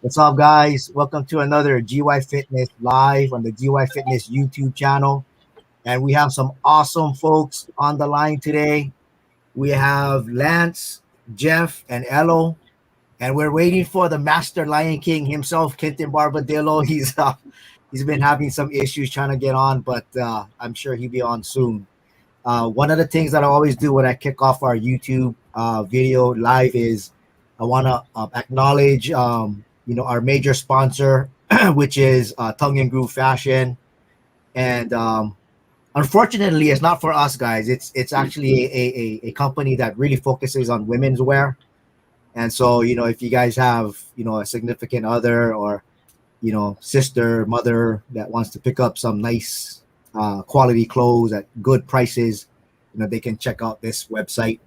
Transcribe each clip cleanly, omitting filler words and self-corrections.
What's up, guys? Welcome to another GY Fitness live on the GY Fitness YouTube channel. And we have some awesome folks on the line today. We have Lance, Jeff, and Elo. And we're waiting for the Master Lion King himself, Quentin Barbadillo. He's been having some issues trying to get on, but I'm sure he'll be on soon. One of the things that I always do when I kick off our YouTube video live is I want to acknowledge, our major sponsor, which is Tongue and Groove Fashion. And unfortunately, it's not for us, guys. It's actually a company that really focuses on women's wear. And so, if you guys have, a significant other or, sister, mother that wants to pick up some nice quality clothes at good prices, they can check out this website,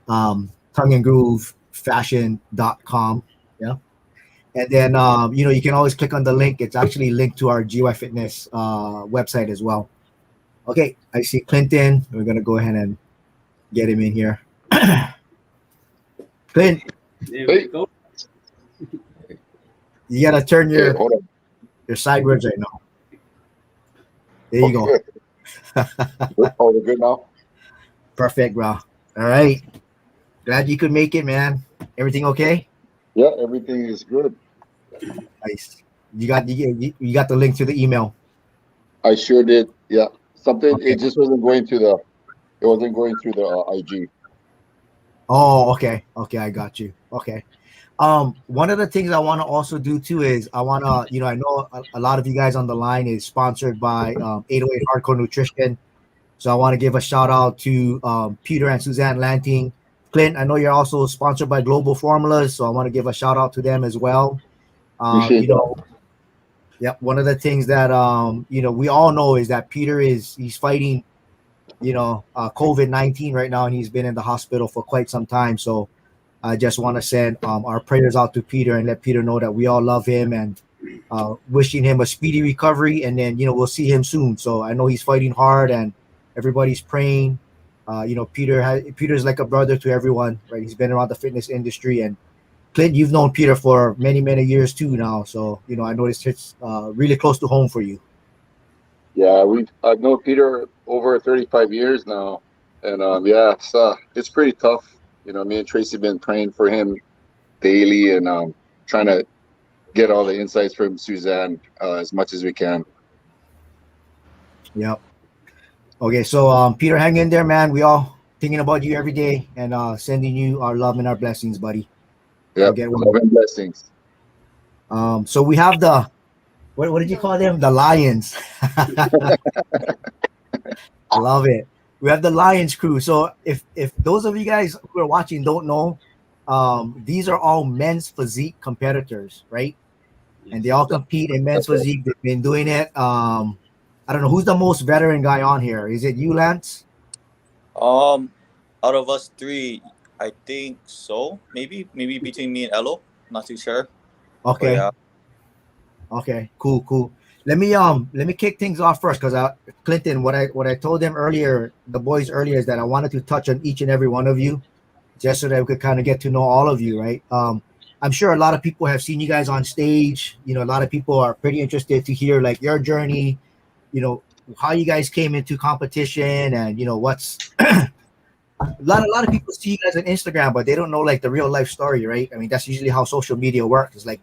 tongueandgroovefashion.com. Yeah. And then, you can always click on the link. It's actually linked to our GY Fitness website as well. Okay, I see Clinton. We're going to go ahead and get him in here. Clint. There we go. You got to turn your sideways right now. There you go. Oh, we're good now? Perfect, bro. All right. Glad you could make it, man. Everything okay? Yeah, everything is good. Nice. You got the link to the email. I sure did. Yeah. Something Okay. It just wasn't going through the IG. Oh, okay. Okay, I got you. Okay. One of the things I want to also do too is I want to, I know a lot of you guys on the line is sponsored by 808 Hardcore Nutrition. So I want to give a shout out to Peter and Suzanne Lanting. Clint, I know you're also sponsored by Global Formulas, so I want to give a shout out to them as well. Appreciate that. Yeah, one of the things that we all know is that Peter he's fighting, COVID-19 right now, and he's been in the hospital for quite some time. So I just want to send our prayers out to Peter and let Peter know that we all love him and wishing him a speedy recovery. And then we'll see him soon. So I know he's fighting hard and everybody's praying. Peter's like a brother to everyone, right? He's been around the fitness industry, and Clint, you've known Peter for many, many years too now. So, I know it's really close to home for you. Yeah, I've known Peter over 35 years now. And it's pretty tough. Me and Tracy have been praying for him daily and trying to get all the insights from Suzanne as much as we can. Yep. Okay, so Peter, hang in there, man. We all thinking about you every day and sending you our love and our blessings, buddy. Yeah, love and blessings. So we have the what did you call them? The Lions. I love it. We have the Lions crew. So if those of you guys who are watching don't know, these are all men's physique competitors, right? And they all compete in men's physique. They've been doing it. I don't know who's the most veteran guy on here. Is it you, Lance? Out of us three, I think so. Maybe between me and Elo. Not too sure. Okay. Yeah. Okay. Cool. Let me kick things off first because Clinton, what I told them earlier, the boys earlier, is that I wanted to touch on each and every one of you, just so that we could kind of get to know all of you, right? I'm sure a lot of people have seen you guys on stage. A lot of people are pretty interested to hear like your journey, how you guys came into competition, and what's a lot of people see you guys on Instagram, but they don't know like the real life story, right? I mean, that's usually how social media works. It's like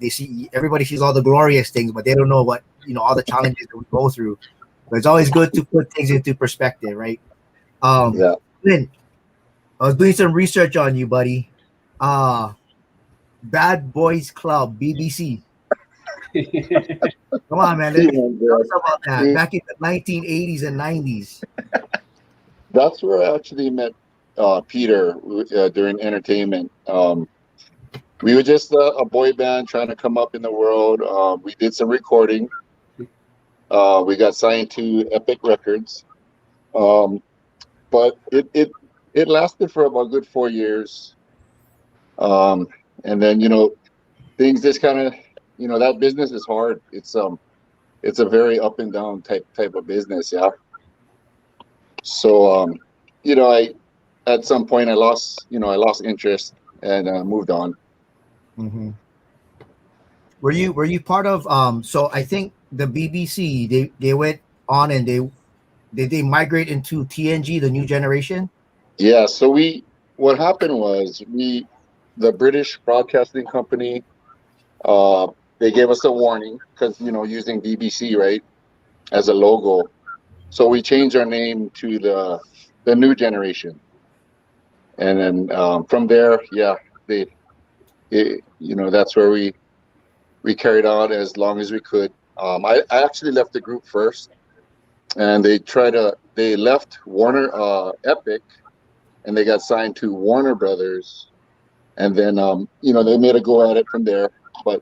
everybody sees all the glorious things, but they don't know what all the challenges that we go through. But it's always good to put things into perspective, right? Yeah. Lynn, I was doing some research on you, buddy. Bad Boys Club, BBC. Come on, man. Tell us about that. Back in the 1980s and 90s. That's where I actually met Peter during entertainment. We were just a boy band trying to come up in the world. We did some recording. We got signed to Epic Records. But it lasted for about a good 4 years. And then, things just kind of, that business is hard. It's a very up and down type of business. Yeah. So, at some point I lost interest and moved on. Mm-hmm. Were you part of so I think the BBC they went on and they migrate into TNG, the new generation? Yeah. So what happened was the British Broadcasting Company, uh, they gave us a warning because using BBC, right, as a logo. So we changed our name to the new generation, and then from there, yeah, that's where we carried on as long as we could. I actually left the group first, and they left Warner Epic, and they got signed to Warner Brothers, and then they made a go at it from there. But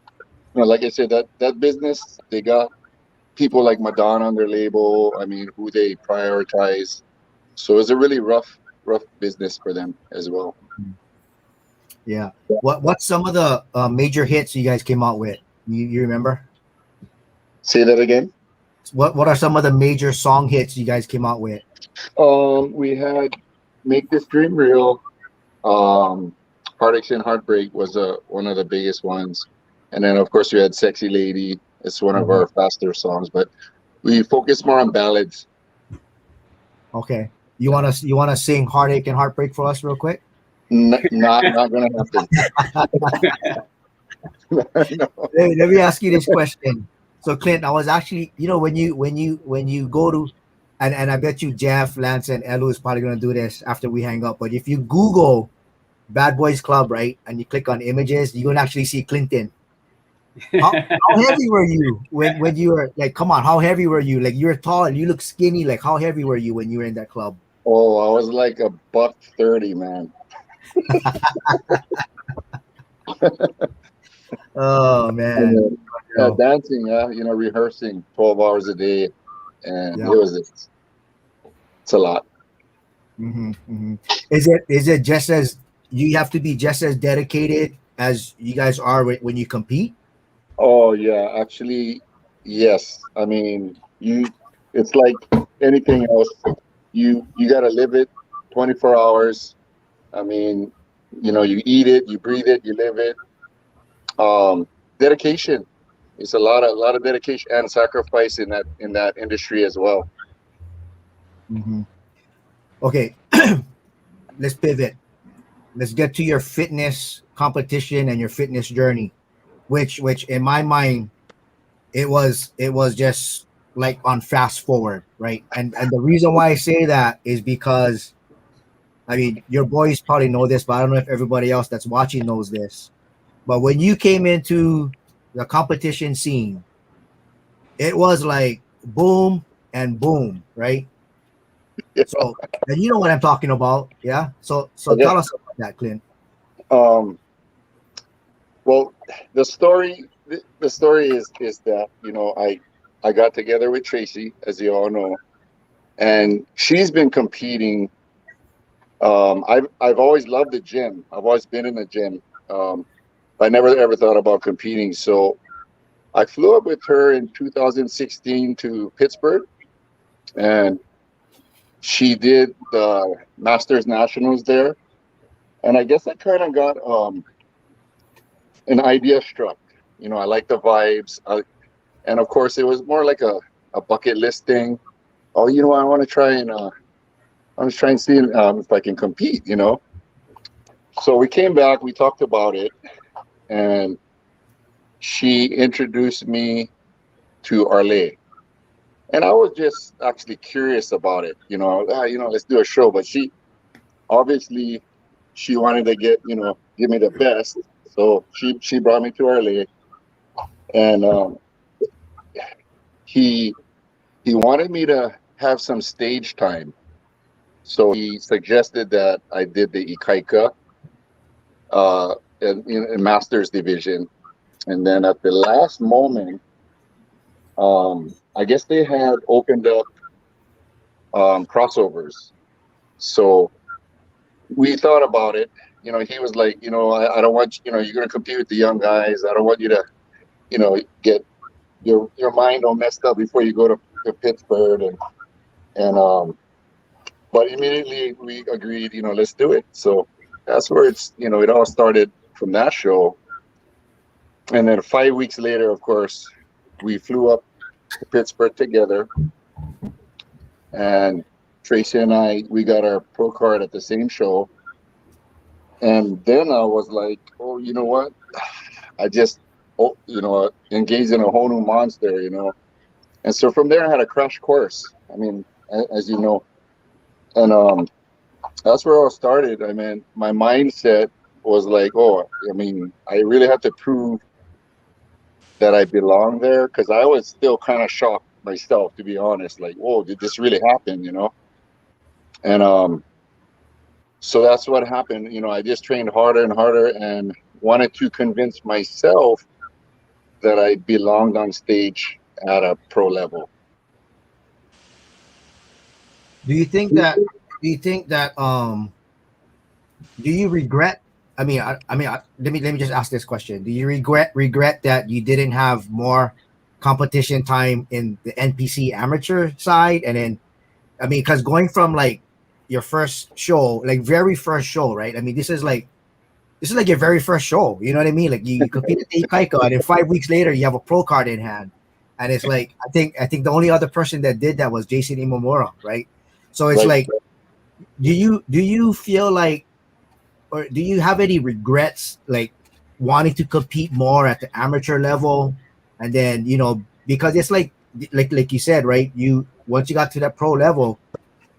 like I said, that business, they got people like Madonna on their label. I mean, who they prioritize. So it's a really rough business for them as well. Yeah. What's some of the major hits you guys came out with? You remember? Say that again. What are some of the major song hits you guys came out with? We had "Make This Dream Real." "Heartaches and Heartbreak" was one of the biggest ones, and then of course we had "Sexy Lady." It's one of our faster songs, but we focus more on ballads. Okay. You wanna sing "Heartache and Heartbreak" for us real quick? Not gonna happen. No. Let me ask you this question. So Clint, I was actually, when you go to, and I bet you Jeff, Lance, and Elu is probably gonna do this after we hang up. But if you Google Bad Boys Club, right, and you click on images, you're gonna actually see Clinton. How heavy were you when you were like? Come on, how heavy were you? Like you're tall and you look skinny. Like how heavy were you when you were in that club? Oh, I was like a $130, man. Oh man, Dancing, rehearsing 12 hours a day, and yeah. it's a lot. Is it just as you have to be just as dedicated as you guys are when you compete? Oh yeah, actually, yes. I mean, it's like anything else. You got to live it 24 hours. I mean, you eat it, you breathe it, you live it. Dedication. It's a lot of dedication and sacrifice in that industry as well. Okay, let's pivot. Let's get to your fitness competition and your fitness journey, which in my mind it was just like on fast forward, right? And the reason why I say that is because I mean your boys probably know this, but I don't know if everybody else that's watching knows this. But when you came into the competition scene, it was like boom and boom, right? So, and you know what I'm talking about, yeah. So Okay. tell us about that, Clint. Um, well, the story is that I got together with Tracy, as you all know, and she's been competing. I've always loved the gym. I've always been in the gym. I never ever thought about competing. So I flew up with her in 2016 to Pittsburgh, and she did the Masters Nationals there. And I guess I kind of got an idea struck. I like the vibes. And of course, it was more like a bucket list thing. Oh, I want to try and see if I can compete. So we came back, we talked about it, and she introduced me to Arle. And I was just actually curious about it. Let's do a show. But obviously she wanted to give me the best. So she brought me to Arle, and he he wanted me to have some stage time. So he suggested that I did the Ikaika in Masters Division. And then at the last moment, I guess they had opened up crossovers. So we thought about it. He was like, I don't want you're going to compete with the young guys. I don't want you to, get your mind all messed up before you go to Pittsburgh. And but immediately we agreed, let's do it. So that's where it all started from that show. And then 5 weeks later, of course, we flew up to Pittsburgh together, and Tracy and I, we got our pro card at the same show. And then I was like, oh, you know what? I just, engaged in a whole new monster, And so from there, I had a crash course. I mean, as you know, and that's where it all started. I mean, my mindset was like, oh, I mean, I really have to prove that I belong there, because I was still kind of shocked myself, to be honest. Like, whoa, did this really happen? And so that's what happened. I just trained harder and harder and wanted to convince myself that I belonged on stage at a pro level. Do you think that? Do you think that? Do you regret? Let me just ask this question. Do you regret that you didn't have more competition time in the NPC amateur side? And then, because going from like your first show, like very first show, right? I mean, this is like your very first show. You know what I mean? Like you compete at Kaika, and then 5 weeks later you have a pro card in hand, and it's like I think the only other person that did that was Jason Imamura, right? So it's Right. like, do you feel like, or do you have any regrets, like wanting to compete more at the amateur level, and then because it's like you said, right? You once you got to that pro level,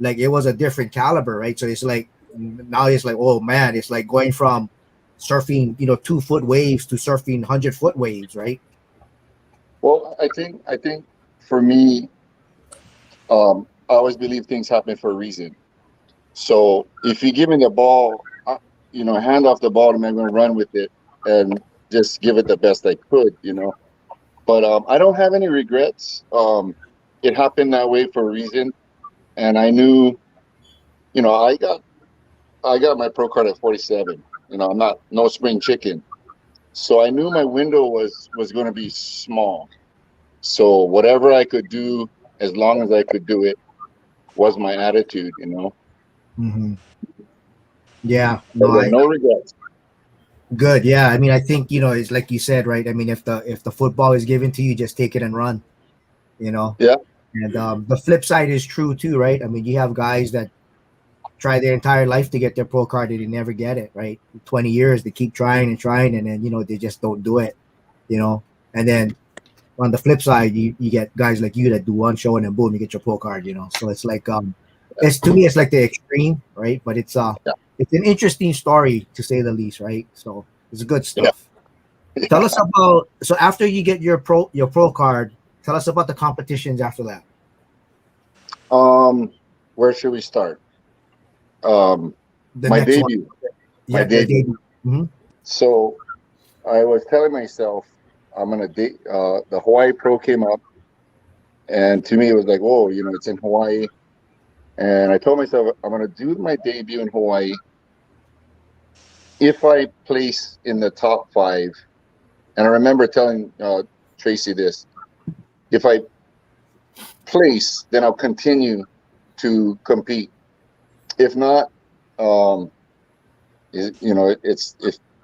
like it was a different caliber, right? So it's like now it's like, oh man, it's like going from surfing 2 foot waves to surfing 100 foot waves, right? Well, I think for me, I always believe things happen for a reason. So if you give me the ball, hand off the ball, and I'm going to run with it and just give it the best I could. But I don't have any regrets. It happened that way for a reason, and I knew, I got my pro card at 47. I'm not no spring chicken, so I knew my window was going to be small. So whatever I could do, as long as I could do it, was my attitude. Mm-hmm. Yeah, But no, yeah, I no regrets. good. Yeah, I mean, I think it's like you said, right? I mean, if the football is given to you, just take it and run. You know, Yeah, and the flip side is true too, right? I mean, you have guys that try their entire life to get their pro card and they never get it, right? 20 years, they keep trying and trying, and then they just don't do it. And then on the flip side, you get guys like you that do one show and then boom, you get your pro card. So it's like it's to me it's like the extreme, right? But yeah, it's an interesting story to say the least, right? So it's good yeah. stuff. Tell us about, so after you get your pro card, tell us about the competitions after that. Where should we start? Um, The my next one. debut, my Yeah, the debut. debut. Hmm. So I was telling myself I'm gonna date. The Hawaii Pro came up, and to me it was like, whoa, it's in Hawaii. And I told myself I'm gonna do my debut in Hawaii. If I place in the top five, and I remember telling Tracy this, if I place, then I'll continue to compete. If not, um, it's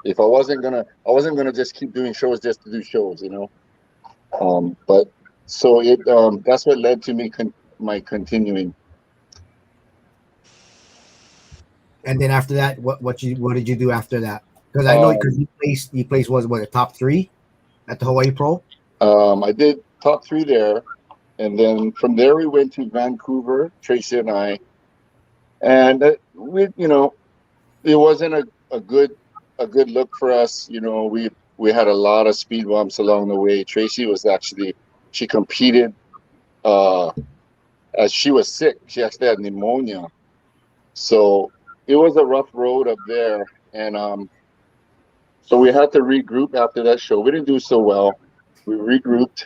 if I wasn't gonna just keep doing shows just to do shows. But so that's what led to me my continuing. And then after that, what did you do after that? Because I know because Um, you placed was what, the top three at the Hawaii Pro. I did top three there, and then from there we went to Vancouver, Tracy and I, and it wasn't a good look for us. We had a lot of speed bumps along the way. Tracy was actually she competed uh, as she was sick. She actually had pneumonia, so it was a rough road up there, and so we had to regroup after that show. We didn't do so well. We regrouped.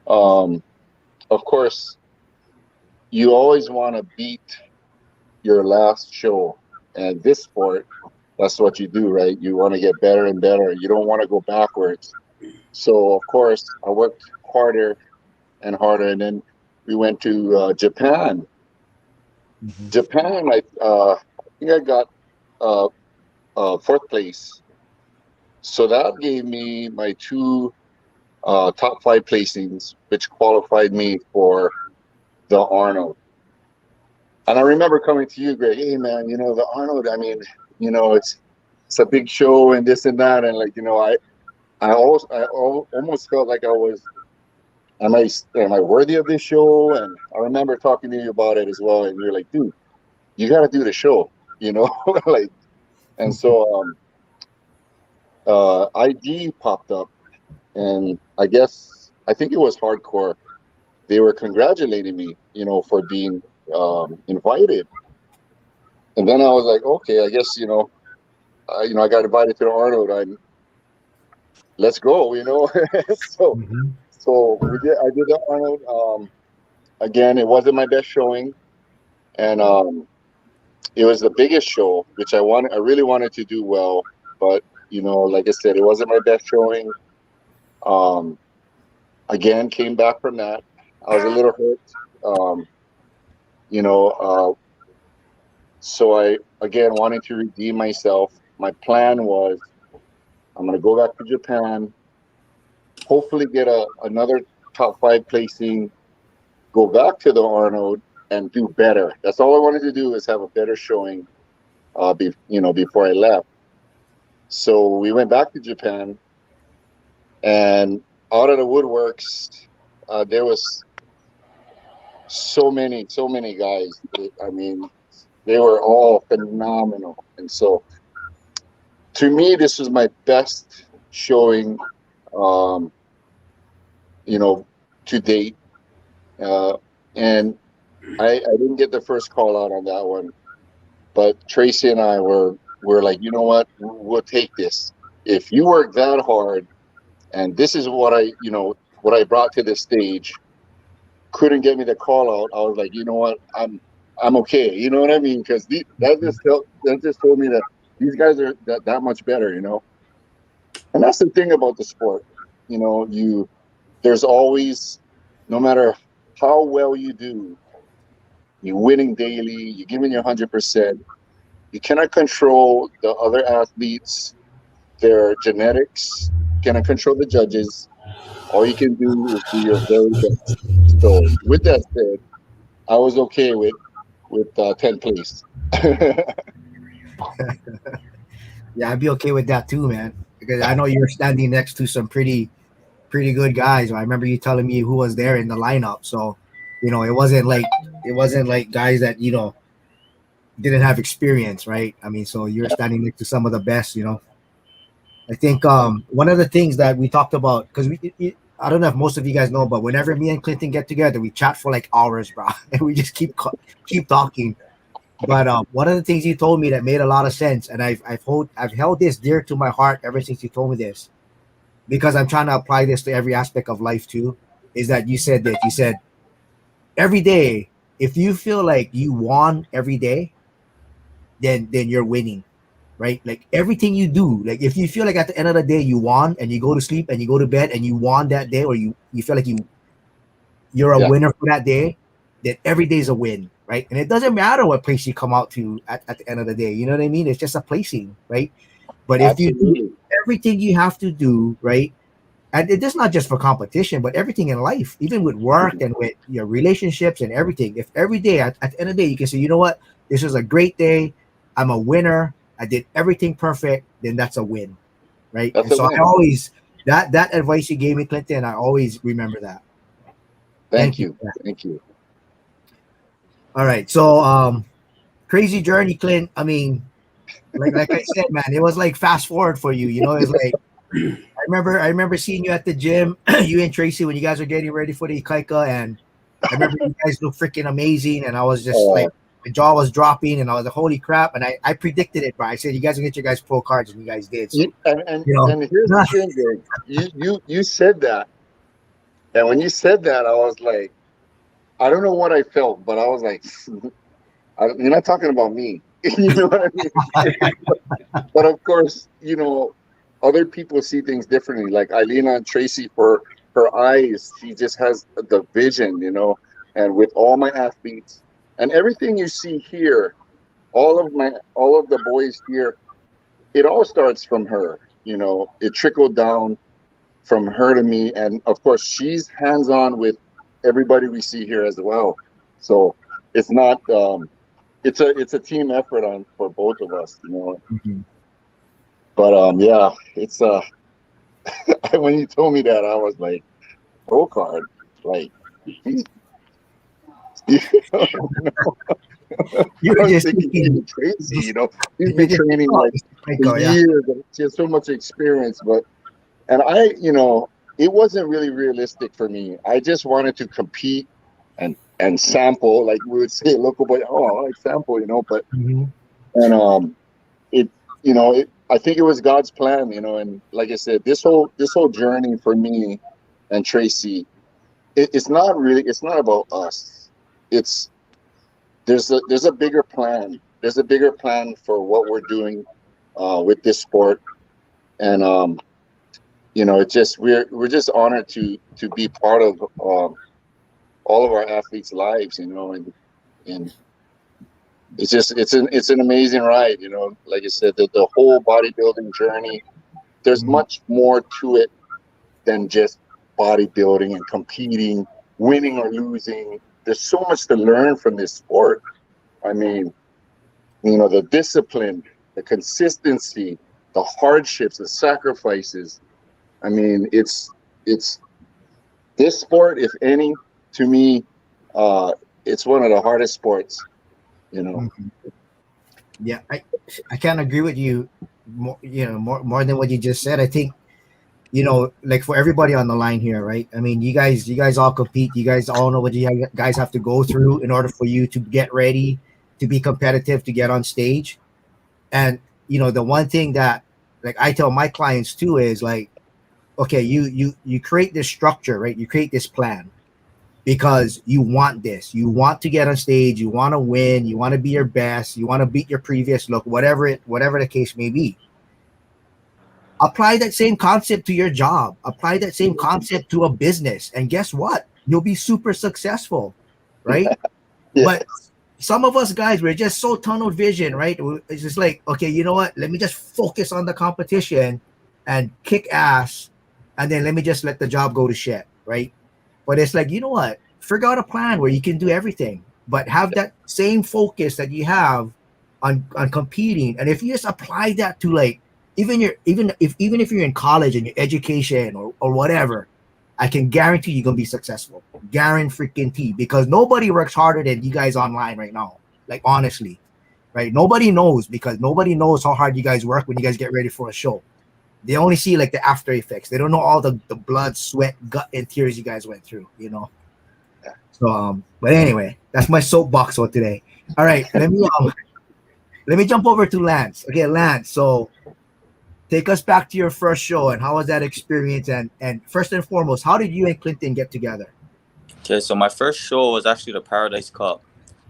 Um, of course, you always want to beat your last show, and this sport, that's what you do, right? You want to get better and better. You don't want to go backwards. So of course, I worked harder and harder, and then we went to Japan. Hmm. Japan, I think I got uh, fourth place. So that gave me my two top 5 placings, which qualified me for the Arnold. And I remember coming to you, Greg. Hey, man, the Arnold. I mean, it's a big show and this and that, and like almost felt like I was. Am I worthy of this show? And I remember talking to you about it as well, and you're like, dude, you got to do the show, like. And so IG popped up, and I think it was Hardcore. They were congratulating me, for being invited. And then I was like, okay, I guess I got invited to the Arnold. Let's go, so Mm-hmm. I did the Arnold. Again, it wasn't my best showing, and it was the biggest show, which I really wanted to do well, but like I said, it wasn't my best showing. Um, Again, came back from that. I was a little hurt. Um, you know, so I again wanted to redeem myself. My plan was I'm gonna go back to Japan, hopefully get another top 5 placing, go back to the Arnold and do better. That's all I wanted to do is have a better showing before I left. So we went back to Japan, and out of the woodworks, there was so many guys. I mean, they were all phenomenal. And so to me, this was my best showing, um, you know, to date. Uh, and I didn't get the first call out on that one, but Tracy and I were like, you know what, we'll take this. If you work that hard, and this is what I brought to the stage, couldn't get me the call out. I was like, you know what, I'm okay. You know what I mean? Because that just told me that these guys are that much better. And that's the thing about the sport. There's always, no matter how well you do, you're winning daily, you're giving your 100%. You cannot control the other athletes, their genetics, you cannot control the judges. All you can do is do your very best. So, with that said, I was okay with 10th place. Yeah, I'd be okay with that too, man. Because I know you're standing next to some pretty good guys. I remember you telling me who was there in the lineup. So, it wasn't like guys that didn't have experience, right? I mean, so you're standing next to some of the best. I think one of the things that we talked about, because I don't know if most of you guys know, but whenever me and Clinton get together, we chat for like hours, bro, and we just keep talking. But one of the things you told me that made a lot of sense, and I've held this dear to my heart ever since you told me this, because I'm trying to apply this to every aspect of life too. Is that you said every day, if you feel like you won every day, then you're winning, right? Like everything you do, like if you feel like at the end of the day you won and you go to sleep and you go to bed and you won that day, or you feel like you're a Yeah, winner for that day, then every day is a win, right? And it doesn't matter what place you come out to at the end of the day. You know what I mean? It's just a placing, right? But if you do absolutely. everything you have to do, right? And it's not just for competition, but everything in life, even with work and with your relationships and everything. If every day at the end of the day you can say, you know what, this was a great day, I'm a winner, I did everything perfect, then that's a win, right? That's And a so I win. always that advice you gave me, Clinton, I always remember that. Thank Thank you you. for that. Thank you. All right, so crazy journey, Clint. I mean, like I said, man, it was like fast forward for you. It's like I remember seeing you at the gym, you and Tracy, when you guys were getting ready for the Ikaika, and I remember you guys looked freaking amazing, and I was just like, Uh, my jaw was dropping, and I was like, holy crap! And I predicted it, bro. I said you guys will get your guys pro cards, and you guys did. So you know, and here's the thing, Greg. You said that, and when you said that, I was like, I don't know what I felt, but I was like, you're not talking about me. You know what I mean? But of course, other people see things differently. Like Eileen and Tracy, for her eyes, she just has the vision. And with all my athletes and everything you see here, all of the boys here, it all starts from her. it trickled down from her to me, and of course she's hands-on with everybody we see here as well. So it's not it's a team effort on for both of us. Mhm. But yeah, it's when you told me that, I was like, pro card, like he's, you know, You I were was just thinking thinking, even Tracy, just, he's you're been just, training oh, like it's for Franco, yeah. years, and he has so much experience. But and it wasn't really realistic for me. I just wanted to compete and sample, like we would say, local boy. Oh, I like sample, but Mhm. and it, I think it was God's plan, and like I said, this whole journey for me and Tracy, it's not about us. It's there's a bigger plan. There's a bigger plan for what we're doing with this sport, and it's just we're just honored to be part of all of our athletes' lives, and it's an amazing ride, Like I said, the whole bodybuilding journey. There's Mhm. much more to it than just bodybuilding and competing, winning or losing. There's so much to learn from this sport. I mean, the discipline, the consistency, the hardships, the sacrifices. I mean, it's this sport, if any, to me, uh, it's one of the hardest sports. You know. Mhm. Yeah, I can't agree with you more, more than what you just said. I think, like for everybody on the line here, right? I mean, you guys all compete. You guys all know what you guys have to go through in order for you to get ready, to be competitive, to get on stage. And the one thing that, like, I tell my clients too is like, okay, you create this structure, right? You create this plan because you want this. You want to get on stage. You want to win. You want to be your best. You want to beat your previous look, whatever the case may be. Apply that same concept to your job. Apply that same concept to a business, and guess what? You'll be super successful, right? Yeah. But some of us guys, we're just so tunnel vision, right? It's just like, okay, you know what? Let me just focus on the competition and kick ass, and then let me just let the job go to shit, right? But it's like, you know what? Figure out a plan where you can do everything, but have that same focus that you have on competing. And if you just apply that to, like, even if you're in college and your education or whatever, I can guarantee you're gonna be successful. Guarantee, because nobody works harder than you guys online right now. Like, honestly, right? Nobody knows, because nobody knows how hard you guys work when you guys get ready for a show. They only see like the after effects. They don't know all the blood, sweat, gut, and tears you guys went through. So but anyway, that's my soapbox for today. All right, let me jump over to Lance. Okay, Lance. So take us back to your first show, and how was that experience? And first and foremost, how did you and Clinton get together? Okay, so my first show was actually the Paradise Cup.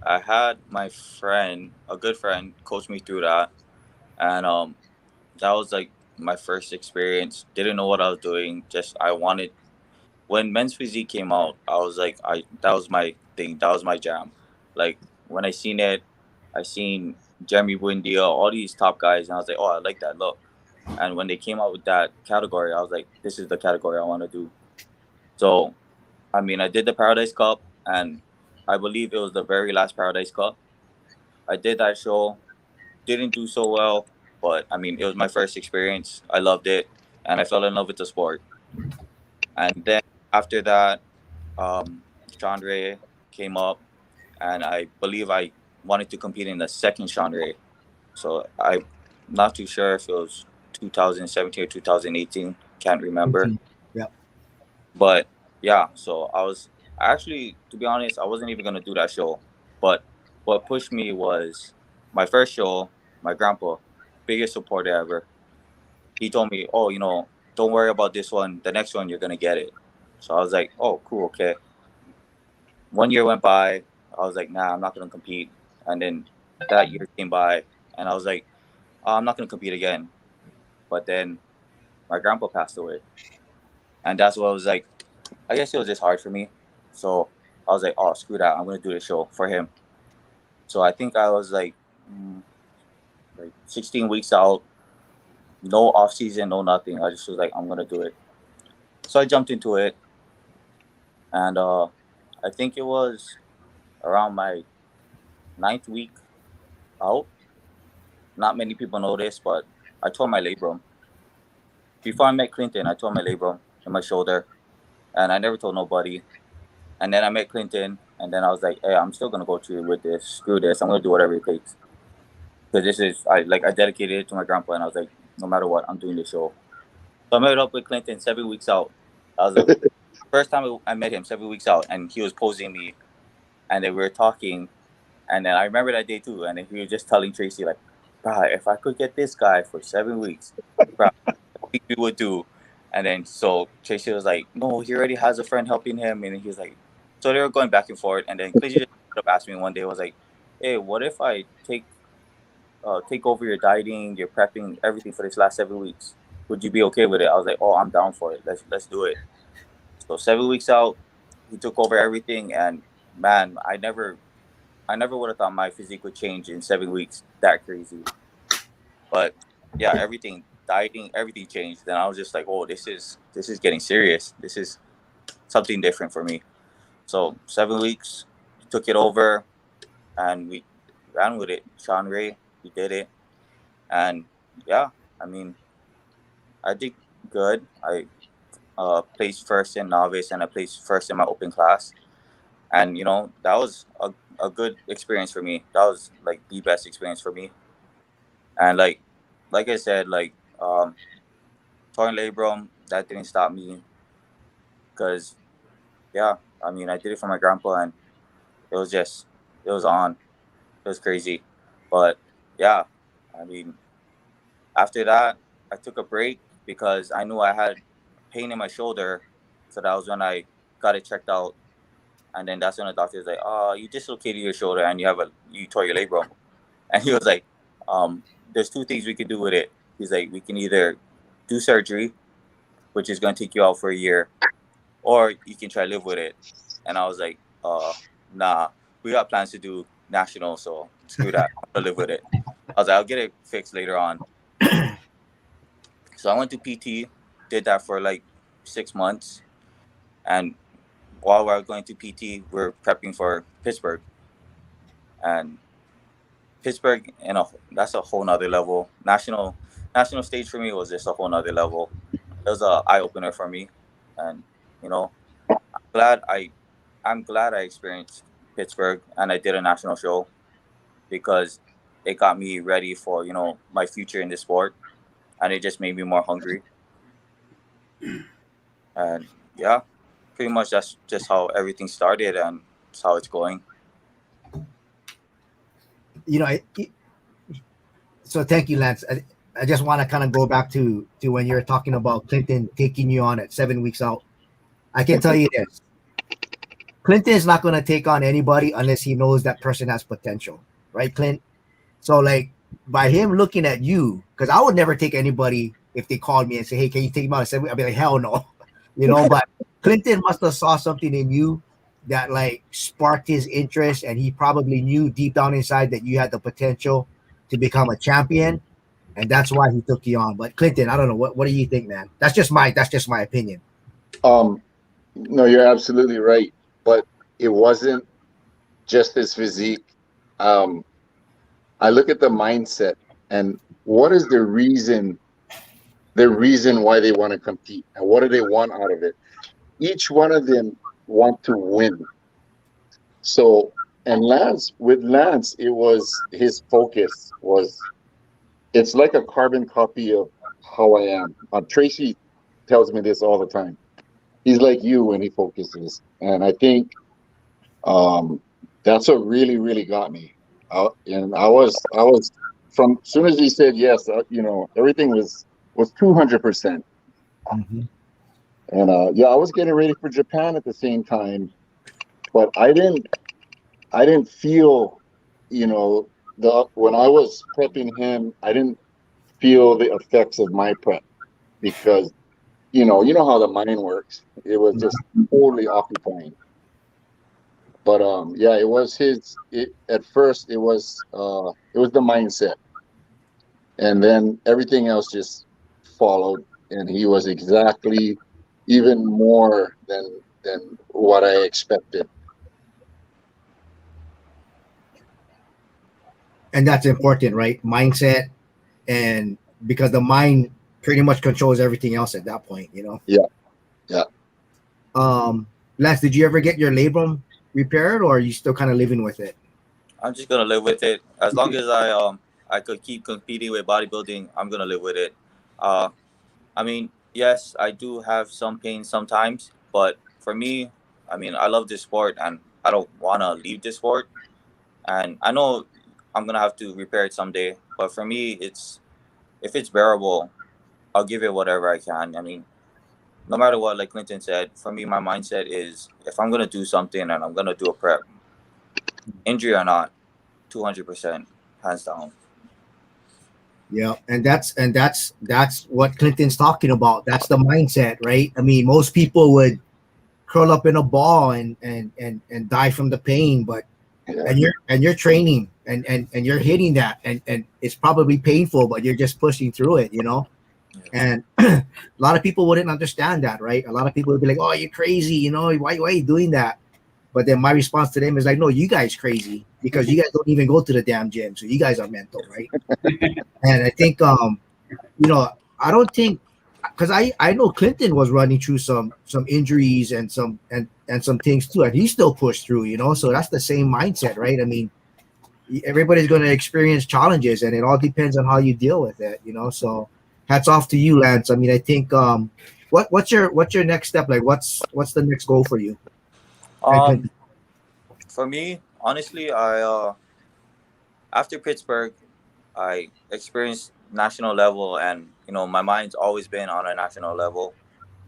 I had my friend, a good friend, coach me through that, and that was like my first experience. Didn't know what I was doing. Just I wanted when Men's Physique came out. I was like, I that was my thing. That was my jam. Like when I seen it, I seen Jeremy Buendia, all these top guys, and I was like, oh, I like that look. And when they came out with that category, I was like, this is the category I want to do. So I mean, I did the Paradise Cup, and I believe it was the very last Paradise Cup. I did that show, didn't do so well, but I mean, it was my first experience. I loved it, and I fell in love with the sport. And then after that, Chandra came up, and I believe I wanted to compete in the second Chandra. So I'm not too sure if it was 2017 or 2018. Can't remember. 18. Yep. But yeah, so actually, to be honest, I wasn't even gonna do that show. But what pushed me was my first show. My grandpa, biggest supporter ever. He told me, "Oh, don't worry about this one. The next one, you're gonna get it." So I was like, "Oh, cool, okay." 1 year went by. I was like, "Nah, I'm not gonna compete." And then that year came by, and I was like, oh, "I'm not gonna compete again." But then my grandpa passed away, and that's what I was like. I guess it was just hard for me. So I was like, oh, screw that. I'm going to do the show for him. So I think I was like 16 weeks out. no off season, no nothing. I just was like, I'm gonna do it. So I jumped into it, and I think it was around my ninth week out. Not many people know this, but I tore my labrum. Before I met Clinton, I tore my labrum in my shoulder, and I never told nobody. And then I met Clinton, and then I was like, "Hey, I'm still gonna go through with this. Screw this. I'm gonna do whatever it takes." Because this is I dedicated it to my grandpa, and I was like, no matter what, I'm doing this show. So I met up with Clinton 7 weeks out. That was the first time I met him 7 weeks out, and he was posing me, and then we were talking, and then I remember that day too, and then he was just telling Tracy like, "Bro, if I could get this guy for 7 weeks, bro, I think we would do." And then so Tracy was like, "No, he already has a friend helping him," and he was like, so they were going back and forth, and then Clinton just ended up asking me one day, was like, "Hey, what if I take over your dieting, your prepping, everything for this last 7 weeks? Would you be okay with it?" I was like, "Oh, I'm down for it. Let's do it." So 7 weeks out, he took over everything, and man, I never would have thought my physique would change in 7 weeks that crazy. But yeah, everything, dieting, everything changed. Then I was just like, "Oh, this is getting serious. This is something different for me." So 7 weeks, took it over, and we ran with it. Sean Ray, we did it, and yeah, I mean, I did good. I placed first in novice, and I placed first in my open class, and that was a good experience for me. That was like the best experience for me. And like I said, like torn labrum, that didn't stop me, because yeah, I mean, I did it for my grandpa, and it was just it was on. It was crazy. But yeah, I mean, after that, I took a break because I knew I had pain in my shoulder. So that was when I got it checked out. And then that's when the doctor was like, "Oh, you dislocated your shoulder and you tore your labrum." And he was like, "There's two things we could do with it." He's like, "We can either do surgery, which is going to take you out for a year, or you can try live with it." And I was like, Nah, we got plans to do national, so screw that. I'm gonna live with it." I was like, "I'll get it fixed later on." So I went to PT, did that for like 6 months, and while we are going to PT, we're prepping for Pittsburgh, and Pittsburgh, that's a whole nother level. National stage for me was just a whole nother level. It was a eye opener for me, and you know, I'm glad I, I'm glad I experienced Pittsburgh and I did a national show, because it got me ready for my future in the sport, and it just made me more hungry. And yeah, pretty much that's just how everything started, and it's how it's going. You know, so thank you, Lance. I just want to kind of go back to when you're talking about Clinton taking you on at 7 weeks out. I can tell you this: Clinton is not going to take on anybody unless he knows that person has potential, right, Clint? So like by him looking at you, because I would never take anybody if they called me and say, "Hey, can you take me on?" I'd be like, "Hell no," But Clinton must have saw something in you that like sparked his interest, and he probably knew deep down inside that you had the potential to become a champion, and that's why he took you on. But Clinton, I don't know what do you think, man? That's just my opinion. Um, no, you're absolutely right. But it wasn't just his physique. Um, I look at the mindset and what is the reason why they want to compete and what do they want out of it. Each one of them want to win. So, and Lance, it was his focus was it's like a carbon copy of how I am. Tracy tells me this all the time. He's like you when he focuses, and I think um, that's what really got me. And I was from as soon as he said yes, everything was 200%. Mm-hmm. And yeah, I was getting ready for Japan at the same time, but I didn't feel, the when I was prepping him, I didn't feel the effects of my prep because you know how the mind works. It was just totally occupying. But yeah, it was at first it was the mindset, and then everything else just followed, and he was exactly even more than what I expected. And that's important, right? Mindset, and because the mind pretty much controls everything else at that point, you know. Yeah, yeah. Lance, did you ever get your labrum repaired, or are you still kind of living with it? I'm just gonna live with it as long as I could keep competing with bodybuilding. I'm gonna live with it. Uh, I mean, yes, I do have some pain sometimes, but for me, I mean, I love this sport and I don't wanna leave this sport. And I know I'm gonna have to repair it someday, but for me, it's if it's bearable, I'll give it whatever I can. I mean, no matter what, like Clinton said, for me, my mindset is if I'm gonna do something and I'm gonna do a prep, injury or not, 200%, hands down. Yeah, and that's what Clinton's talking about. That's the mindset, right? I mean, most people would curl up in a ball and die from the pain, but Yeah. and you're training and you're hitting that, and it's probably painful, but you're just pushing through it, you know. And a lot of people wouldn't understand that, right? A lot of people would be like, "Oh, you're crazy," you know, why are you doing that? But then my response to them is like, "No, you guys crazy because you guys don't even go to the damn gym, so you guys are mental, right?" And I think, you know, I don't think because I know Clinton was running through some injuries and some things too, and he still pushed through, you know. So that's the same mindset, right? I mean, everybody's going to experience challenges, and it all depends on how you deal with it, you know. So hats off to you, Lance. I mean, I think what's your next step? Like, what's the next goal for you? Um, for me, honestly, I after Pittsburgh, I experienced national level, and my mind's always been on a national level,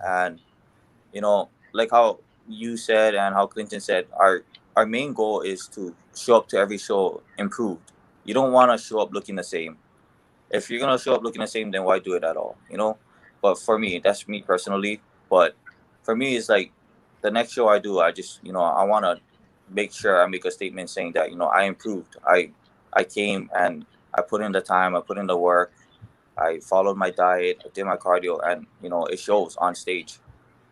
and like how you said and how Clinton said, our main goal is to show up to every show improved. You don't want to show up looking the same. If you're gonna show up looking the same, then why do it at all? But for me, that's me personally. But for me, it's like the next show I do, I just I want to make sure I make a statement saying that I improved. I came and I put in the time, I put in the work, I followed my diet, I did my cardio, and it shows on stage.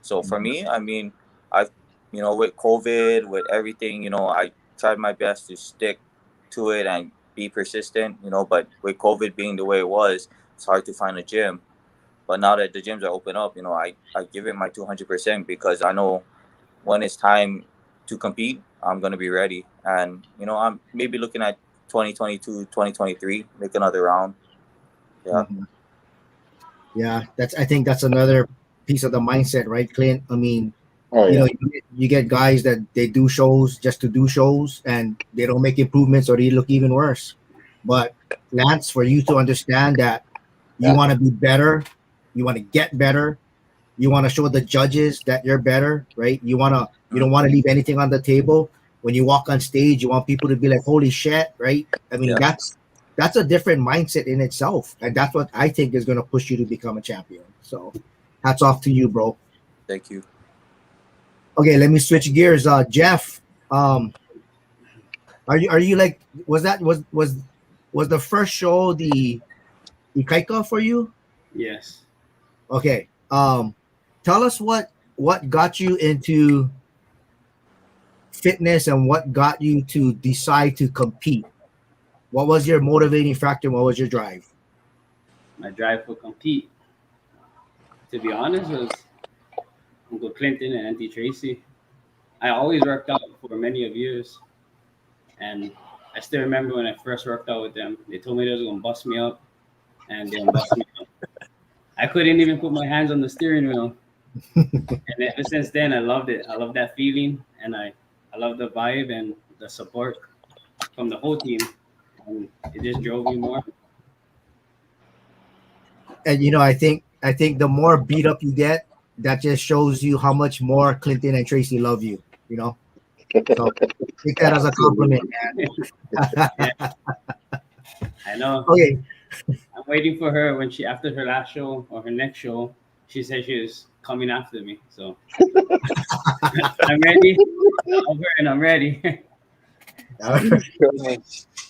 So for me, I mean, I've with COVID, with everything, I tried my best to stick to it and be persistent, but with COVID being the way it was, it's hard to find a gym. But now that the gyms are open up, I give it my 200% because I know when it's time to compete, I'm going to be ready. And, I'm maybe looking at 2022, 2023, make another round. Yeah. Mm-hmm. Yeah, I think that's another piece of the mindset, right, Clint? I mean, Oh you yeah. know, you get guys that they do shows just to do shows and they don't make improvements or they look even worse. But Lance, for you to understand that you Yeah. want to be better, you want to get better, you want to show the judges that you're better, right? You don't want to leave anything on the table. When you walk on stage, you want people to be like, "Holy shit," right? I mean, Yeah. that's a different mindset in itself, and that's what I think is going to push you to become a champion. So, hats off to you, bro. Thank you. Okay, let me switch gears. Jeff, are you like was the first show the Ikaika for you? Yes. Okay. Tell us what got you into fitness and what got you to decide to compete. What was your motivating factor? What was your drive? My drive for compete, to be honest, was Uncle Clinton and Auntie Tracy. I always worked out for many of years, and I still remember when I first worked out with them. They told me they was gonna bust me up, and they gonna bust me up. I couldn't even put my hands on the steering wheel, and ever since then, I loved it. I love that feeling, and I love the vibe and the support from the whole team, and it just drove me more. And I think the more beat up you get, that just shows you how much more Clinton and Tracy love you. You know, so take that as a compliment, Absolutely. Yeah, man. I know. Okay, I'm waiting for her when she after her last show or her next show. She said she was coming after me, so I'm ready. I'm over and I'm ready.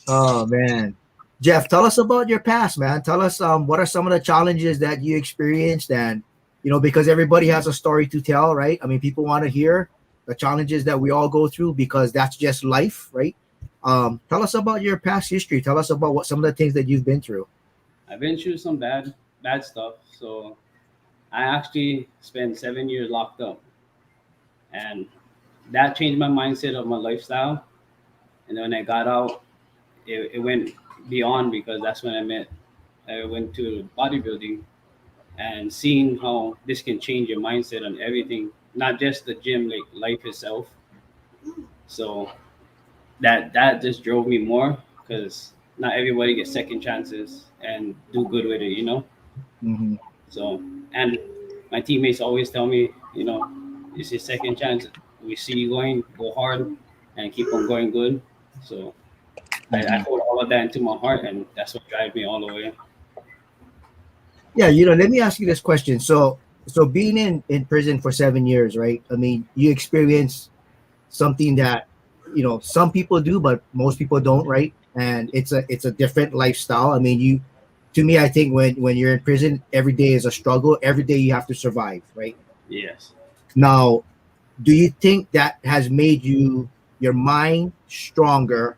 oh man. Jeff, tell us about your past, man. Tell us what are some of the challenges that you experienced, and because everybody has a story to tell, right? I mean, people want to hear the challenges that we all go through because that's just life, right? Tell us about your past history. Tell us about what some of the things that you've been through. I've been through some bad stuff. So I actually spent 7 years locked up, and that changed my mindset of my lifestyle. And then when I got out, it went beyond because that's when I went to bodybuilding and seeing how this can change your mindset on everything, not just the gym, like life itself. So that just drove me more because not everybody gets second chances and do good with it. Hmm. So, and my teammates always tell me, it's your second chance. We see you going, go hard, and keep on going good. So I Hmm. hold all of that into my heart, and that's what drives me all the way. Yeah, let me ask you this question. So being in prison for 7 years, right? I mean, you experience something that some people do, but most people don't, right? And it's a different lifestyle. I mean, to me, I think when you're in prison, every day is a struggle. Every day you have to survive, right? Yes. Now, do you think that has made your mind stronger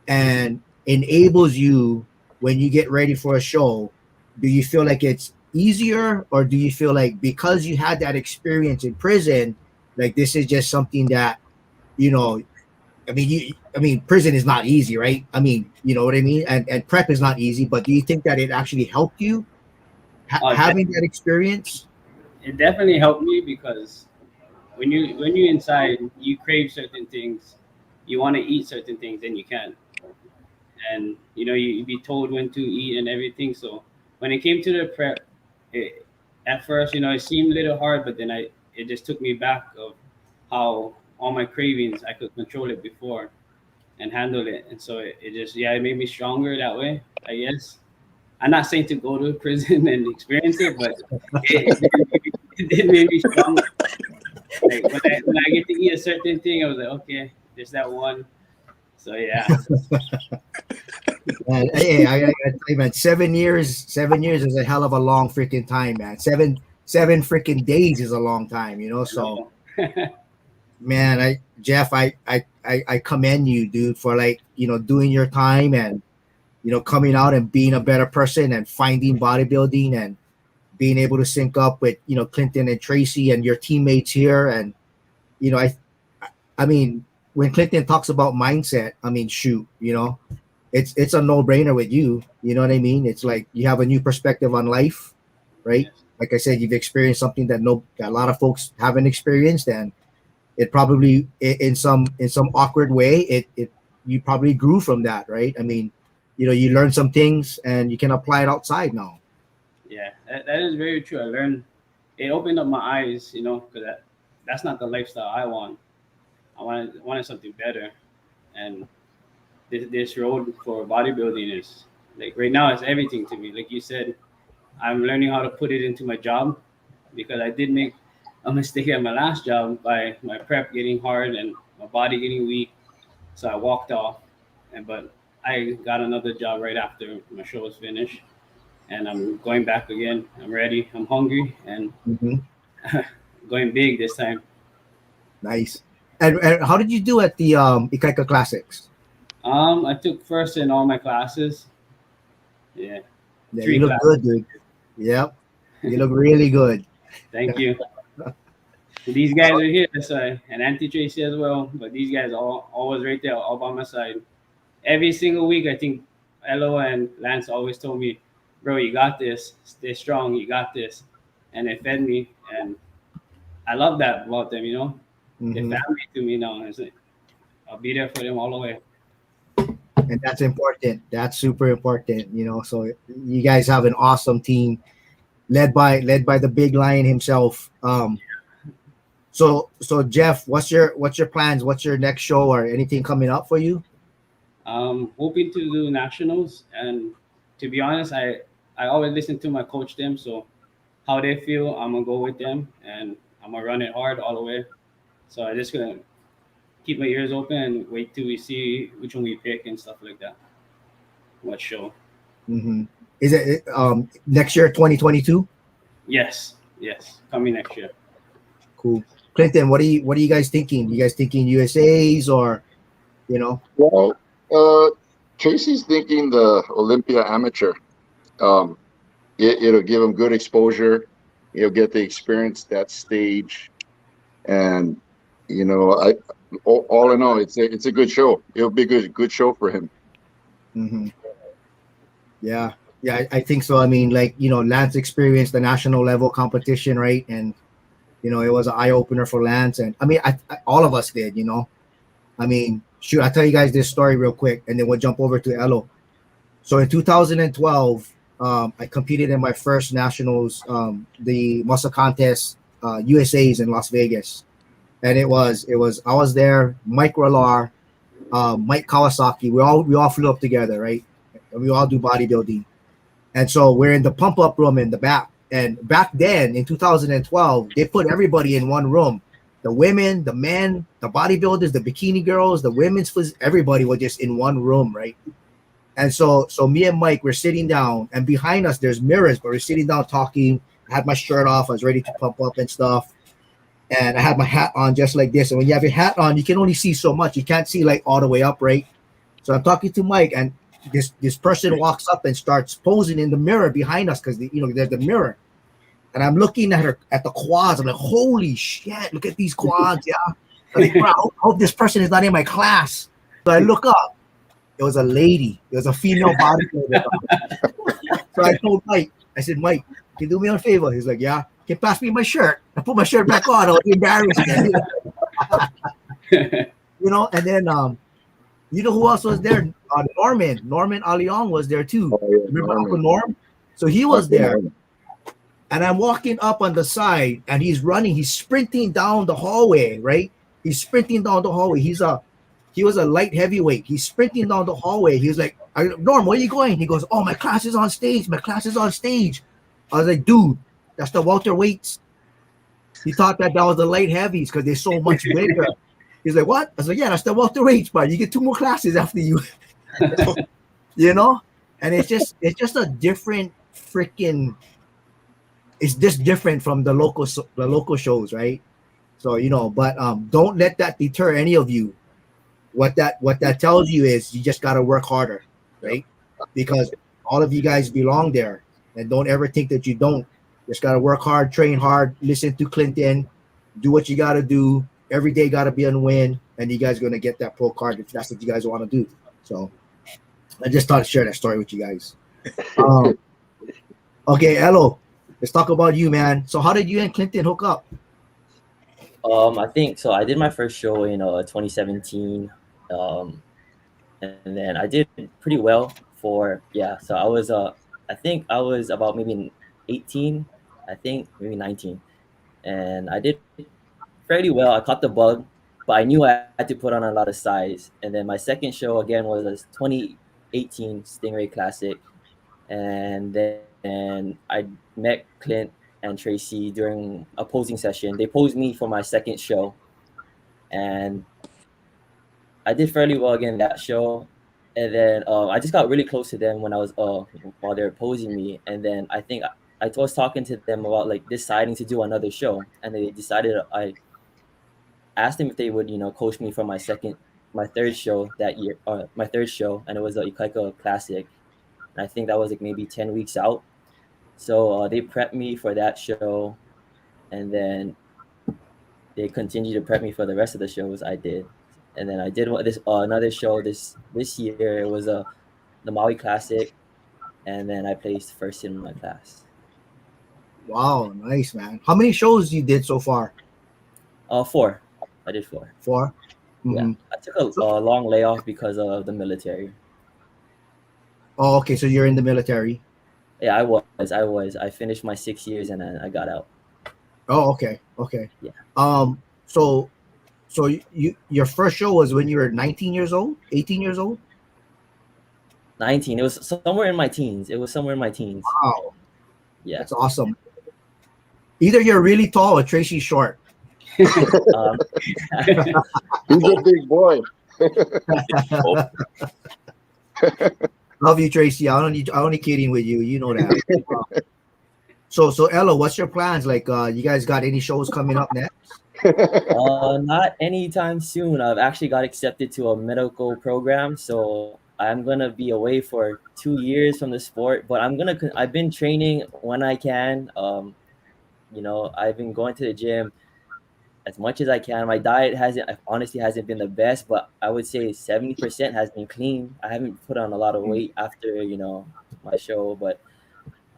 and enables you when you get ready for a show? Do you feel like it's easier, or do you feel like because you had that experience in prison, like this is just something that you know prison is not easy, right? I mean, you know what I mean? And prep is not easy, but do you think that it actually helped you having Definitely. that experience? It definitely helped me because when you're inside, you crave certain things, you want to eat certain things, and you can't. And you be told when to eat and everything. So when it came to the prep, at first, it seemed a little hard, but then it just took me back of how all my cravings I could control it before and handle it, and so it just it made me stronger that way, I guess. I'm not saying to go to prison and experience it, but it did make me stronger. Like when I get to eat a certain thing, I was like, okay, there's that one. So yeah. And hey, I tell you, man, 7 years, 7 years is a hell of a long freaking time, man. Seven freaking days is a long time, So, No. man, Jeff, I commend you, dude, for like doing your time and coming out and being a better person and finding bodybuilding and being able to sync up with Clinton and Tracy and your teammates here. And you know I mean, when Clinton talks about mindset, I mean, shoot, it's a no-brainer with you. You know what I mean? It's like you have a new perspective on life, right? Yes. Like I said, you've experienced something that a lot of folks haven't experienced, and it probably in some awkward way it you probably grew from that, right? I mean, you learn some things and you can apply it outside now. Yeah, that is very true. I learned it opened up my eyes, because that's not the lifestyle I want. I wanted something better, and this road for bodybuilding is like right now it's everything to me. Like you said, I'm learning how to put it into my job because I did make a mistake at my last job by my prep getting hard and my body getting weak. So I walked off, but I got another job right after my show was finished, and I'm going back again. I'm ready. I'm hungry and Hmm. going big this time. Nice. And how did you do at the Ikaika Classics? I took first in all my classes. Yeah, Yeah, you three look classes. good, dude. Yep, you look really good. Thank you. These guys are here, so and Auntie Tracy as well. But these guys all always right there, all by my side. Every single week, I think Elo and Lance always told me, "Bro, you got this. Stay strong. You got this," and they fed me, and I love that about them. They're Hmm. family to me now. It's like, I'll be there for them all the way. And that's important. That's super important. So you guys have an awesome team led by the big lion himself. So Jeff, what's your plans? What's your next show or anything coming up for you? Hoping to do nationals, and to be honest, I always listen to my coach them. So how they feel, I'm gonna go with them, and I'm gonna run it hard all the way. So I just gonna keep my ears open and wait till we see which one we pick and stuff like that. what show. Mm-hmm. Is it next year, 2022? Yes, coming next year. Cool. Clinton, what are you guys thinking? You guys thinking USA's or, you know? Well, Tracy's thinking the Olympia Amateur. Um, it'll give him good exposure. He'll get to experience that stage, and all in all, it's a good show. It'll be a good show for him. Mm-hmm. Yeah, I think so. I mean, like, Lance experienced the national level competition, right? And it was an eye opener for Lance, and I mean, all of us did. I mean, shoot, I'll tell you guys this story real quick, and then we'll jump over to Elo. So in 2012, I competed in my first nationals, the muscle contest, USA's in Las Vegas, and it was I was there, Mike Ralar, Mike Kawasaki. We all flew up together, right? And we all do bodybuilding, and so we're in the pump up room in the back. And back then in 2012, they put everybody in one room. The women, the men, the bodybuilders, the bikini girls, the women's, everybody was just in one room, right? And so me and Mike, we're sitting down, and behind us there's mirrors, but we're sitting down talking. I had my shirt off, I was ready to pump up and stuff, and I had my hat on just like this. And when you have your hat on, you can only see so much. You can't see like all the way up, right? So I'm talking to Mike, and this person walks up and starts posing in the mirror behind us because there's the mirror. And I'm looking at her at the quads. I'm like, holy shit, look at these quads, yeah. I'm like, bro, I hope this person is not in my class. So I look up. It was a lady. It was a female bodybuilder. So I told Mike, I said, Mike, can you do me a favor? He's like, yeah. Can you pass me my shirt? I put my shirt back on. I was embarrassed. And then who else was there? Norman Aliong was there too. Oh, yeah, remember Uncle Norm? So he was there. And I'm walking up on the side, and he's running. He's sprinting down the hallway, right? He's sprinting down the hallway. He was a light heavyweight. He's sprinting down the hallway. He was like, Norm, where are you going? He goes, oh, my class is on stage. My class is on stage. I was like, dude, that's the welterweights. He thought that was the light heavies because they're so much bigger. He's like, what? I was like, yeah, that's the welterweights, but you get 2 more classes after you. And it's just a different freaking. It's just different from the local shows, right? So but don't let that deter any of you. What that tells you is you just got to work harder, right? Because all of you guys belong there, and don't ever think that you don't. Just got to work hard, train hard, listen to Clinton, do what you got to do. Every day got to be a win, and you guys are going to get that pro card if that's what you guys want to do. So I just thought to share that story with you guys. Okay, Elo, let's talk about you, man. So how did you and Clinton hook up? I think so. I did my first show in 2017, and then I did pretty well So I was I think I was about maybe 18, I think maybe 19, and I did fairly well. I caught the bug, but I knew I had to put on a lot of size. And then my second show again was a 2018 Stingray Classic, and then I met Clint and Tracy during a posing session. They posed me for my second show, and I did fairly well again that show. And then I just got really close to them when I was while they were posing me. And then I think I was talking to them about like deciding to do another show, and they decided. I asked them if they would coach me for my third show that year, my third show, and it was a Ikaika Classic. And I think that was like maybe 10 weeks out. So they prepped me for that show, and then they continued to prep me for the rest of the shows I did. And then I did another show this year. It was the Maui Classic, and then I placed first in my class. Wow, nice, man. How many shows you did so far? 4. I did 4. 4? Mm-hmm. Yeah, I took a long layoff because of the military. Oh, okay. So you're in the military. Yeah, I was. I finished my 6 years and then I got out. Oh, okay. Yeah. So your first show was when you were 19 years old, 18 years old? 19. It was somewhere in my teens. Wow. Yeah. That's awesome. Either you're really tall or Tracy's short. He's a big boy. Love you, Tracy. I only kidding with you. You know that. So Ella, what's your plans? Like, you guys got any shows coming up next? Not anytime soon. I've actually got accepted to a medical program, so I'm gonna be away for 2 years from the sport. But I've been training when I can. I've been going to the gym as much as I can. My diet honestly hasn't been the best, but I would say 70% has been clean. I haven't put on a lot of weight after my show, but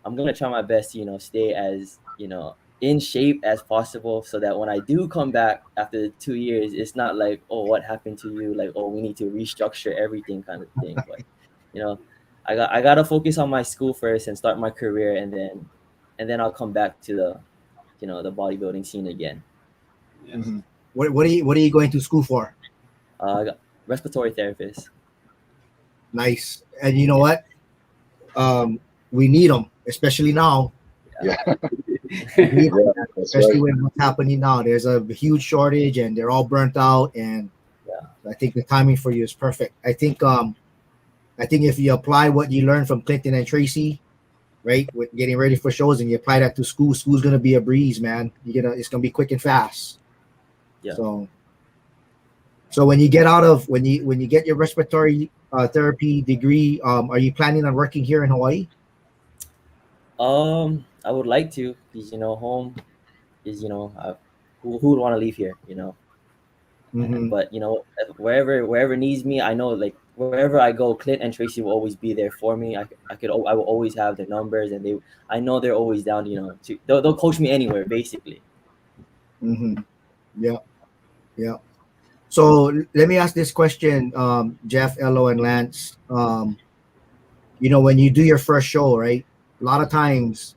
I'm gonna try my best to stay as in shape as possible, so that when I do come back after 2 years, it's not like, oh, what happened to you? Like, oh, we need to restructure everything kind of thing. But I gotta focus on my school first and start my career, and then I'll come back to the bodybuilding scene again. Yes. Mm-hmm. What are you going to school for? Respiratory therapist. Nice. And you know what? We need them, especially now. Yeah. Especially when what's happening now. There's a huge shortage, and they're all burnt out. And I think the timing for you is perfect. I think if you apply what you learned from Clinton and Tracy, right, with getting ready for shows, and you apply that to school's gonna be a breeze, man. It's gonna be quick and fast. Yeah. So when you get your respiratory therapy degree, are you planning on working here in Hawaii? I would like to, because home is who would want to leave here, Mm-hmm. But wherever needs me, I know, like, wherever I go, Clint and Tracy will always be there for me. I will always have their numbers, and I know they're always down, they'll coach me anywhere, basically. Mm-hmm. Yeah. So let me ask this question, Jeff, Elo, and Lance. When you do your first show, right? A lot of times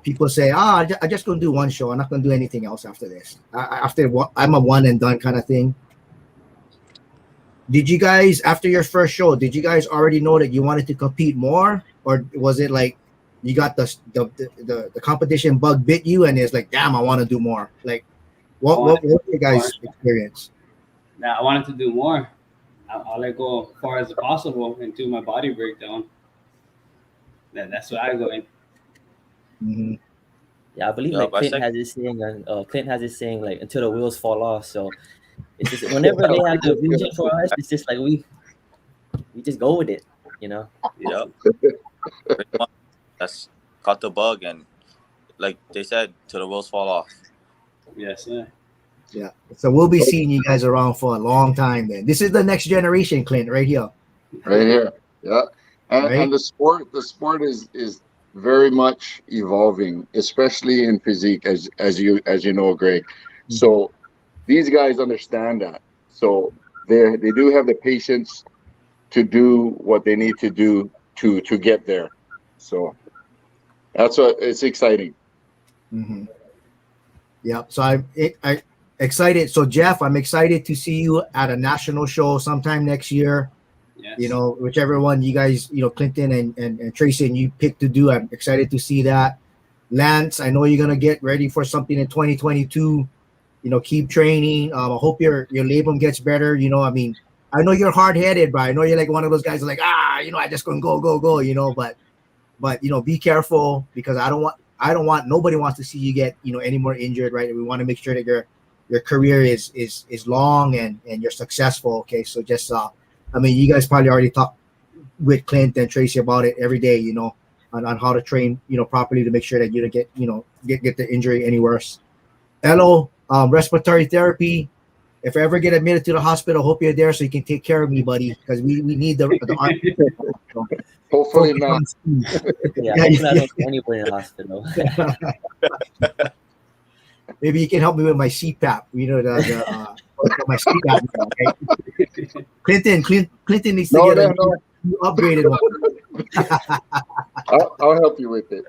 people say, I'm just going to do one show. I'm not going to do anything else after this. I'm a one and done kind of thing. Did you guys, after your first show, did you guys already know that you wanted to compete more? Or was it like you got the competition bug bit you, and it's like, damn, I want to do more? Like, what was your guys' experience? Now, I wanted to do more. I'll let go as far as possible into my body breakdown. That's what I go in. Mm-hmm. Yeah, I believe Clint has this saying, like, until the wheels fall off. So it's just whenever they have the vision for us, it's just like we just go with it, Yeah. That's caught the bug, and like they said, till the wheels fall off. Yes, sir. Yeah. So we'll be seeing you guys around for a long time then. This is the next generation, Clint, right here. Right here. Yeah. And, right? And the sport is very much evolving, especially in physique, as you know, Greg. Mm-hmm. So these guys understand that. So they do have the patience to do what they need to do to get there. So that's what it's exciting. Mm-hmm. Yeah. So I'm excited. So Jeff, I'm excited to see you at a national show sometime next year. Yes. Whichever one you guys, Clinton and Tracy and you pick to do, I'm excited to see that. Lance, I know you're gonna get ready for something in 2022. Keep training. I hope your labrum gets better. I know you're hard headed, but I know you're like one of those guys like, I just gonna go. But be careful, because nobody wants to see you get any more injured, right? We want to make sure that your career is long and you're successful. Okay, so just you guys probably already talk with Clint and Tracy about it every day, on how to train, properly to make sure that you don't get the injury any worse. Hello, respiratory therapy. If I ever get admitted to the hospital, hope you're there so you can take care of me, buddy, because we need the Hopefully not. Yeah, I don't see anybody in the hospital. Maybe you can help me with my CPAP. My CPAP. Okay? Clinton needs to get a new upgraded one. I'll help you with it.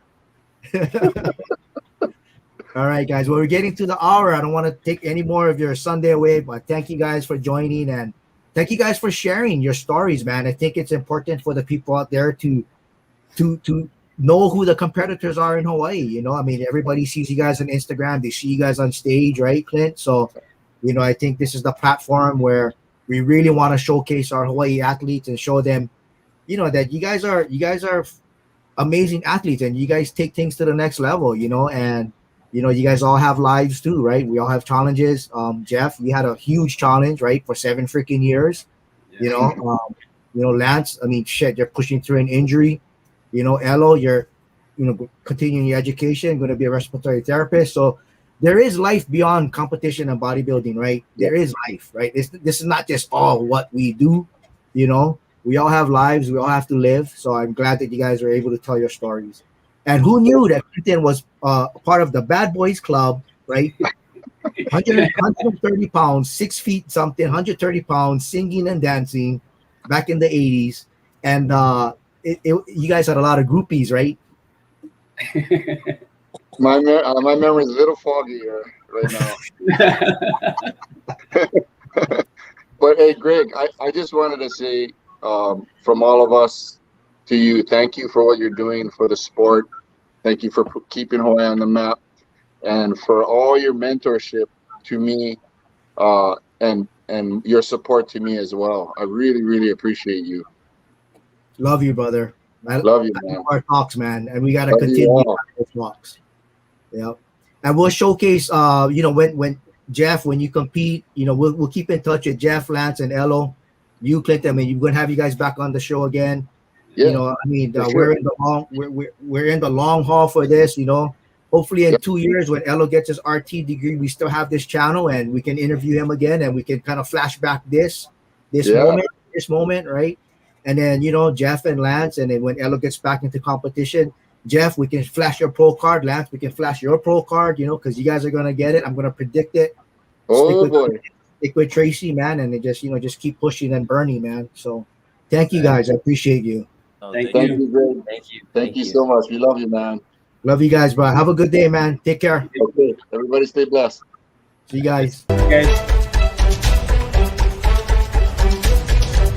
All right, guys. Well, we're getting to the hour. I don't want to take any more of your Sunday away, but thank you guys for joining, and thank you guys for sharing your stories, man. I think it's important for the people out there to know who the competitors are in Hawaii. Everybody sees you guys on Instagram. They see you guys on stage, right, Clint? So, I think this is the platform where we really want to showcase our Hawaii athletes and show them, that you guys are amazing athletes, and you guys take things to the next level, and you guys all have lives too, right? We all have challenges. Jeff, you had a huge challenge, right, for 7 freaking years. Yeah. Lance, I mean, shit, you're pushing through an injury. Elo, you're continuing your education, going to be a respiratory therapist. So there is life beyond competition and bodybuilding, right? There is life, right? This is not just all what we do. We all have lives, we all have to live. So I'm glad that you guys are able to tell your stories. And who knew that Clinton was part of the Bad Boys Club, right? 130 pounds, 6 feet something, 130 pounds, singing and dancing back in the 80s. And you guys had a lot of groupies, right? My memory is a little foggy right now. But hey, Greg, I just wanted to say from all of us to you, thank you for what you're doing for the sport. Thank you for keeping Hawaii on the map, and for all your mentorship to me, and your support to me as well. I really, really appreciate you. Love you, brother. Love you, man. Our talks, man, and we gotta continue those talks. Yeah, and we'll showcase. When Jeff, when you compete, we'll keep in touch with Jeff, Lance, and Elo. You, Clinton, I mean, we're gonna have you guys back on the show again. Yeah. We're in the long haul for this. Hopefully in 2 years when Elo gets his RT degree, we still have this channel and we can interview him again, and we can kind of flash back this moment, right? And then Jeff and Lance, and then when Elo gets back into competition, Jeff, we can flash your pro card. Lance, we can flash your pro card. Because you guys are gonna get it. I'm gonna predict it. Stick with Tracy, man, and just keep pushing and burning, man. So thank you guys. I appreciate you. Thank you, Greg. Thank you. Thank you so much. We love you, man. Love you guys, bro. Have a good day, man. Take care. Okay, everybody stay blessed. See you guys. Okay.